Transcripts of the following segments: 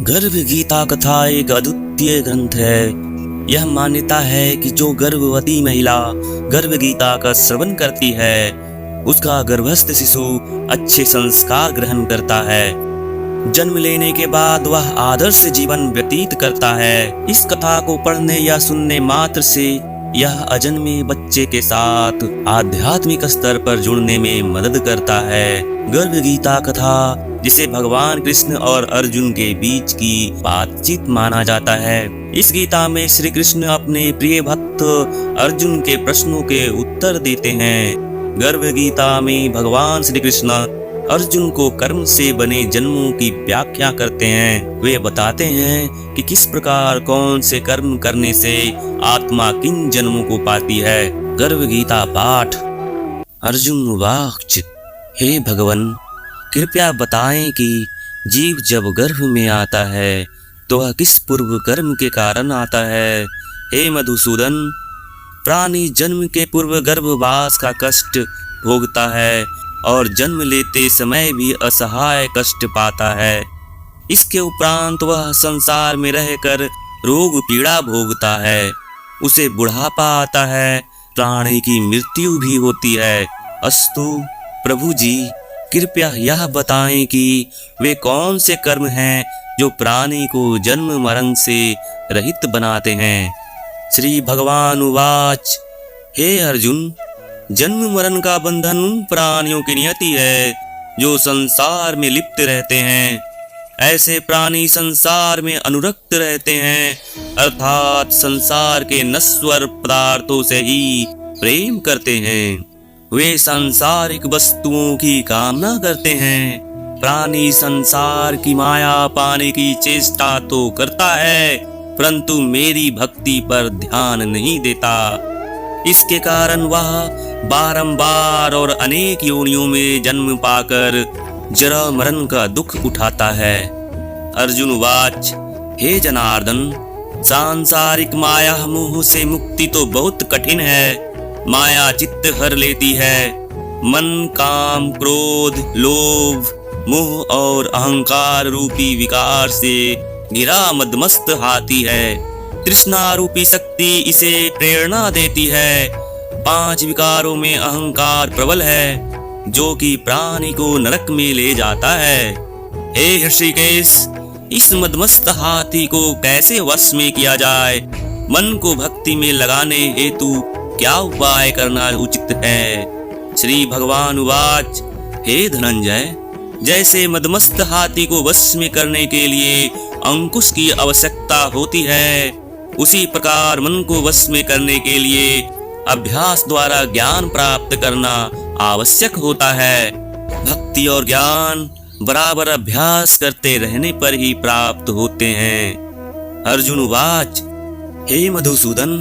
गर्भ गीता कथा एक अद्वितीय ग्रंथ है। यह मान्यता है कि जो गर्भवती महिला गर्भ गीता का श्रवण करती है उसका गर्भस्थ शिशु अच्छे संस्कार ग्रहण करता है। जन्म लेने के बाद वह आदर्श जीवन व्यतीत करता है। इस कथा को पढ़ने या सुनने मात्र से यह अजन्मे बच्चे के साथ आध्यात्मिक स्तर पर जुड़ने में मदद करता है। गर्भ गीता कथा, जिसे भगवान कृष्ण और अर्जुन के बीच की बातचीत माना जाता है, इस गीता में श्री कृष्ण अपने प्रिय भक्त अर्जुन के प्रश्नों के उत्तर देते हैं। गर्भ गीता में भगवान श्री कृष्ण अर्जुन को कर्म से बने जन्मों की व्याख्या करते हैं। वे बताते हैं कि किस प्रकार कौन से कर्म करने से आत्मा किन जन्मों को पाती है। गर्भ गीता पाठ। अर्जुन वाच, हे भगवान, कृपया बताएं कि जीव जब गर्भ में आता है तो वह किस पूर्व कर्म के कारण आता है। हे मधुसूदन, प्राणी जन्म के पूर्व गर्भवास का कष्ट भोगता है और जन्म लेते समय भी असहाय कष्ट पाता है। इसके उपरांत वह संसार में रहकर रोग पीड़ा भोगता है। उसे बुढ़ापा आता है, प्राणी की मृत्यु भी होती है। अस्तु प्रभु जी, कृपया यह बताएं कि वे कौन से कर्म हैं जो प्राणी को जन्म मरण से रहित बनाते हैं। श्री भगवान उवाच, हे अर्जुन, जन्म मरण का बंधन उन प्राणियों की नियति है जो संसार में लिप्त रहते हैं। ऐसे प्राणी संसार में अनुरक्त रहते हैं, अर्थात संसार के नश्वर पदार्थों से ही प्रेम करते हैं। वे सांसारिक वस्तुओं की कामना करते हैं। प्राणी संसार की माया पाने की चेष्टा तो करता है, परंतु मेरी भक्ति पर ध्यान नहीं देता। इसके कारण वह बारंबार और अनेक योनियों में जन्म पाकर जरा मरण का दुख उठाता है। अर्जुन वाच, हे जनार्दन, सांसारिक माया मोह से मुक्ति तो बहुत कठिन है। माया चित्त हर लेती है। मन काम क्रोध लोभ मोह और अहंकार रूपी विकार से घिरा मदमस्त हाथी है। तृष्णा रूपी शक्ति इसे प्रेरणा देती है। 5 विकारों में अहंकार प्रबल है, जो कि प्राणी को नरक में ले जाता है। हे ऋषिकेश, इस मदमस्त हाथी को कैसे वश में किया जाए? मन को भक्ति में लगाने हेतु क्या उपाय करना उचित है? श्री भगवान उवाच, हे धनंजय, जैसे मदमस्त हाथी को वश में करने के लिए अंकुश की आवश्यकता होती है, उसी प्रकार मन को वश में करने के लिए अभ्यास द्वारा ज्ञान प्राप्त करना आवश्यक होता है। भक्ति और ज्ञान बराबर अभ्यास करते रहने पर ही प्राप्त होते हैं। अर्जुन वाच, हे मधुसूदन,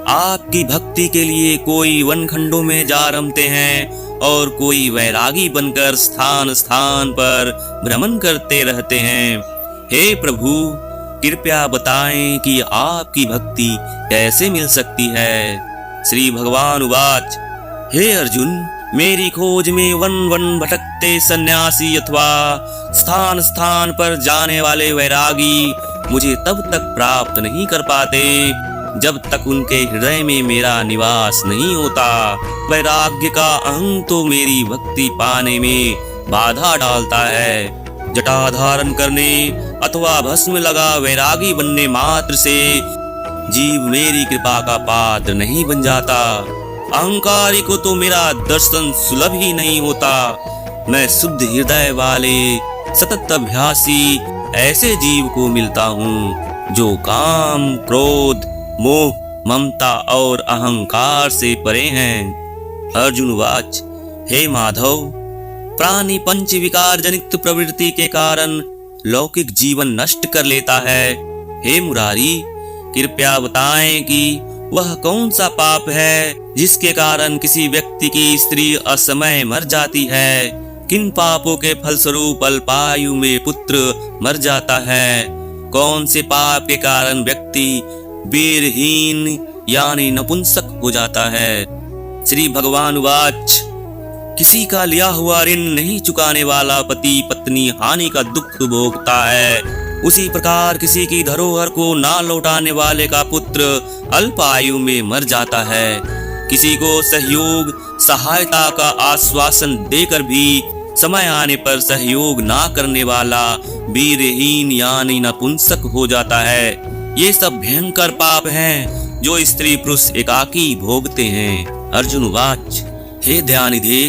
आपकी भक्ति के लिए कोई वनखंडों में जा रमते हैं और कोई वैरागी बनकर स्थान स्थान पर भ्रमण करते रहते हैं। हे प्रभु, कृपया बताएं कि आपकी भक्ति कैसे मिल सकती है। श्री भगवान उवाच, हे अर्जुन, मेरी खोज में वन वन भटकते सन्यासी अथवा स्थान स्थान पर जाने वाले वैरागी मुझे तब तक प्राप्त नहीं कर पाते जब तक उनके हृदय में मेरा निवास नहीं होता। वैराग्य का अहं तो मेरी भक्ति पाने में बाधा डालता है। जटा धारण करने अथवा भस्म लगा वैरागी बनने मात्र से जीव मेरी कृपा का पात्र नहीं बन जाता। अहंकारी को तो मेरा दर्शन सुलभ ही नहीं होता। मैं शुद्ध हृदय वाले सतत अभ्यासी ऐसे जीव को मिलता हूँ जो काम क्रोध मोह ममता और अहंकार से परे हैं। अर्जुन वाच, हे माधव, प्राणी पंच विकार जनित प्रवृत्ति के कारण लौकिक जीवन नष्ट कर लेता है। हे मुरारी, कृपया बताएं कि वह कौन सा पाप है जिसके कारण किसी व्यक्ति की स्त्री असमय मर जाती है। किन पापों के फलस्वरूप अल्पायु में पुत्र मर जाता है। कौन से पाप के कारण व्यक्ति वीरहीन यानी नपुंसक हो जाता है। श्री भगवान वाच, किसी का लिया हुआ ऋण नहीं चुकाने वाला पति पत्नी हानि का दुख भोगता है। उसी प्रकार किसी की धरोहर को ना लौटाने वाले का पुत्र अल्प आयु में मर जाता है। किसी को सहयोग सहायता का आश्वासन देकर भी समय आने पर सहयोग ना करने वाला वीरहीन यानी नपुंसक हो जाता है। ये सब भयंकर पाप हैं जो स्त्री पुरुष एकाकी भोगते हैं। अर्जुन उवाच, हे दयानिधे,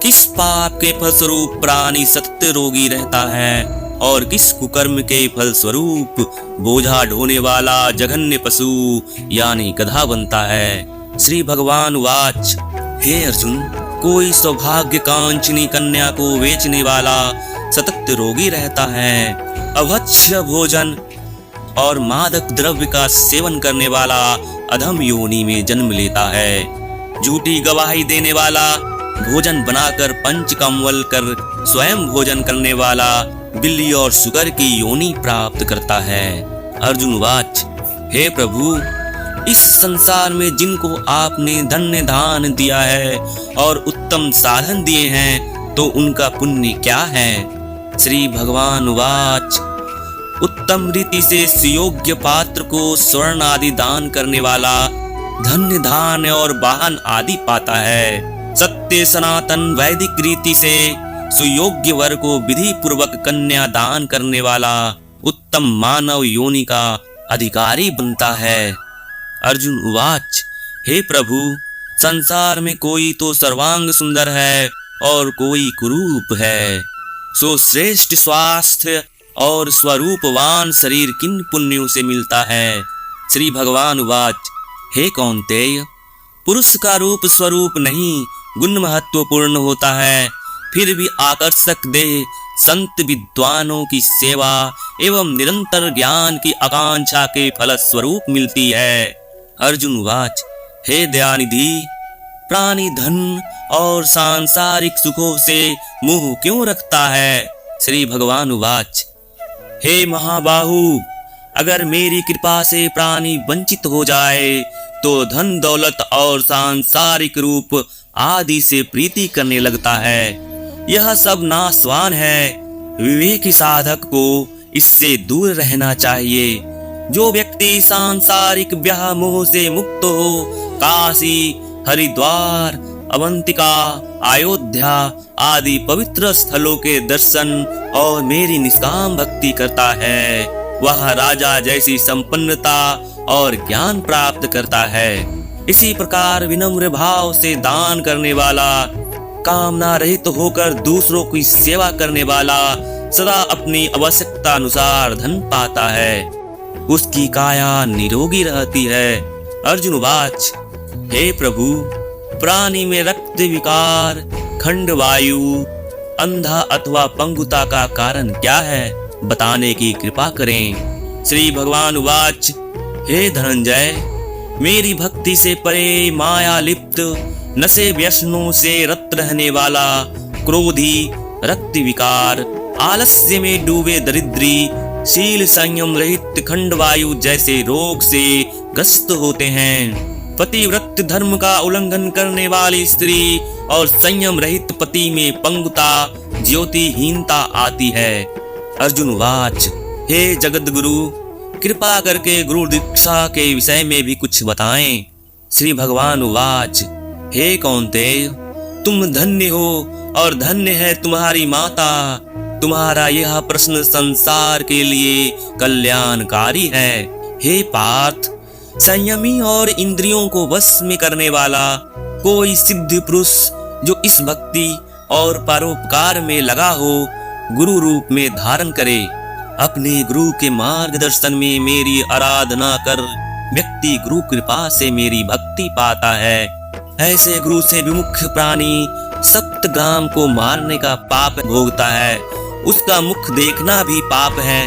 किस पाप के फलस्वरूप प्राणी सत्य रोगी रहता है और किस कुकर्म के फलस्वरूप बोझा ढोने वाला जघन्य पशु यानी गधा बनता है। श्री भगवान वाच, हे अर्जुन, कोई सौभाग्य कांचनी कन्या को बेचने वाला सतत रोगी रहता है, अभक्ष्य भोजन और मादक द्रव्य का सेवन करने वाला अधम योनि में जन्म लेता है, झूठी गवाही देने वाला भोजन बनाकर पंचकम्वल कर स्वयं भोजन करने वाला बिल्ली और सुगर की योनि प्राप्त करता है। अर्जुन वाच, हे प्रभु, इस संसार में जिनको आपने धन्य दान दिया है और उत्तम साधन दिए हैं तो उनका पुण्य क्या है। श्री भगवान वाच, उत्तम रीति से सुयोग्य पात्र को स्वर्ण आदि दान करने वाला धन्य धान्य और वाहन आदि पाता है। सत्य सनातन वैदिक रीति से सुयोग्य वर को विधि पूर्वक कन्या दान करने वाला उत्तम मानव योनि का अधिकारी बनता है। अर्जुन उवाच, हे प्रभु, संसार में कोई तो सर्वांग सुंदर है और कोई कुरूप है, सो श्रेष्ठ स्वास्थ्य और स्वरूपवान शरीर किन पुण्यों से मिलता है। श्री भगवान उवाच, हे कौन्तेय, पुरुष का रूप स्वरूप नहीं गुण महत्वपूर्ण होता है, फिर भी आकर्षक देह संत विद्वानों की सेवा एवं निरंतर ज्ञान की आकांक्षा के फलस्वरूप मिलती है। अर्जुन वाच, हे दयानिधि, प्राणी धन और सांसारिक सुखों से मुंह क्यों रखता है। श्री भगवान वाच, हे महाबाहु, अगर मेरी कृपा से प्राणी वंचित हो जाए तो धन दौलत और सांसारिक रूप आदि से प्रीति करने लगता है। यह सब नाशवान है, विवेकी साधक को इससे दूर रहना चाहिए। जो व्यक्ति सांसारिक व्याह मोह से मुक्त हो काशी, हरिद्वार, अवंतिका, अयोध्या आदि पवित्र स्थलों के दर्शन और मेरी निष्काम भक्ति करता है, वह राजा जैसी संपन्नता और ज्ञान प्राप्त करता है। इसी प्रकार विनम्र भाव से दान करने वाला, कामना रहित होकर दूसरों की सेवा करने वाला सदा अपनी आवश्यकता अनुसार धन पाता है, उसकी काया निरोगी रहती है। अर्जुन वाच, हे प्रभु, प्राणी में रक्त विकार, खंड वायु, अंधा अथवा पंगुता का कारण क्या है, बताने की कृपा करें। श्री भगवान वाच, हे धनंजय, मेरी भक्ति से परे माया लिप्त नशे व्यसनों से रत रहने वाला क्रोधी, रक्त विकार, आलस्य में डूबे दरिद्री, शील संयम रहित खंड वायु जैसे रोग से ग्रस्त होते हैं। पतिव्रत धर्म का उल्लंघन करने वाली स्त्री और संयम रहित पति में पंगुता, ज्योतिहीनता आती है। अर्जुन वाच, हे जगत गुरु, कृपा करके गुरु दीक्षा के विषय में भी कुछ बताएं। श्री भगवान वाच, हे कौन्तेय, तुम धन्य हो और धन्य है तुम्हारी माता। तुम्हारा यह प्रश्न संसार के लिए कल्याणकारी है। हे पार्थ, संयमी और इंद्रियों को वश में करने वाला कोई सिद्ध पुरुष जो इस भक्ति और परोपकार में लगा हो, गुरु रूप में धारण करे। अपने गुरु के मार्गदर्शन में मेरी आराधना कर व्यक्ति गुरु कृपा से मेरी भक्ति पाता है। ऐसे गुरु से विमुख प्राणी सप्तग्राम को मारने का पाप भोगता है। उसका मुख देखना भी पाप है।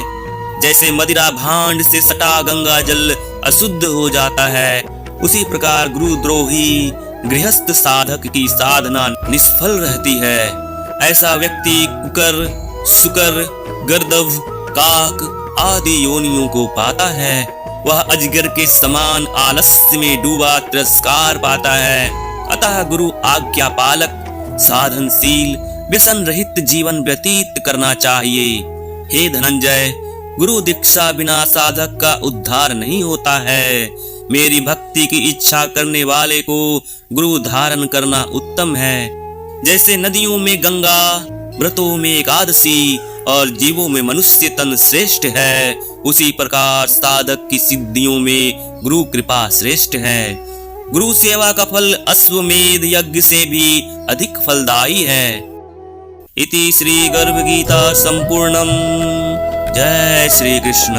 जैसे मदिरा भांड से सटा गंगा जल अशुद्ध हो जाता है, उसी प्रकार गुरुद्रोही गृहस्थ साधक की साधना निष्फल रहती है। ऐसा व्यक्ति कुकर, सुकर, गर्दभ, काक आदि योनियों को पाता है। वह अजगर के समान आलस्य में डूबा तिरस्कार पाता है। अतः गुरु आज्ञा पालक, साधनशील, व्यसन रहित जीवन व्यतीत करना चाहिए। हे धनंजय, गुरु दीक्षा बिना साधक का उद्धार नहीं होता है। मेरी भक्ति की इच्छा करने वाले को गुरु धारण करना उत्तम है। जैसे नदियों में गंगा, व्रतों में एकादशी और जीवों में मनुष्य तन श्रेष्ठ है, उसी प्रकार साधक की सिद्धियों में गुरु कृपा श्रेष्ठ है। गुरु सेवा का फल अश्वमेध यज्ञ से भी अधिक फलदायी है। इति श्री गर्भ गीता संपूर्णम। जय श्री कृष्ण।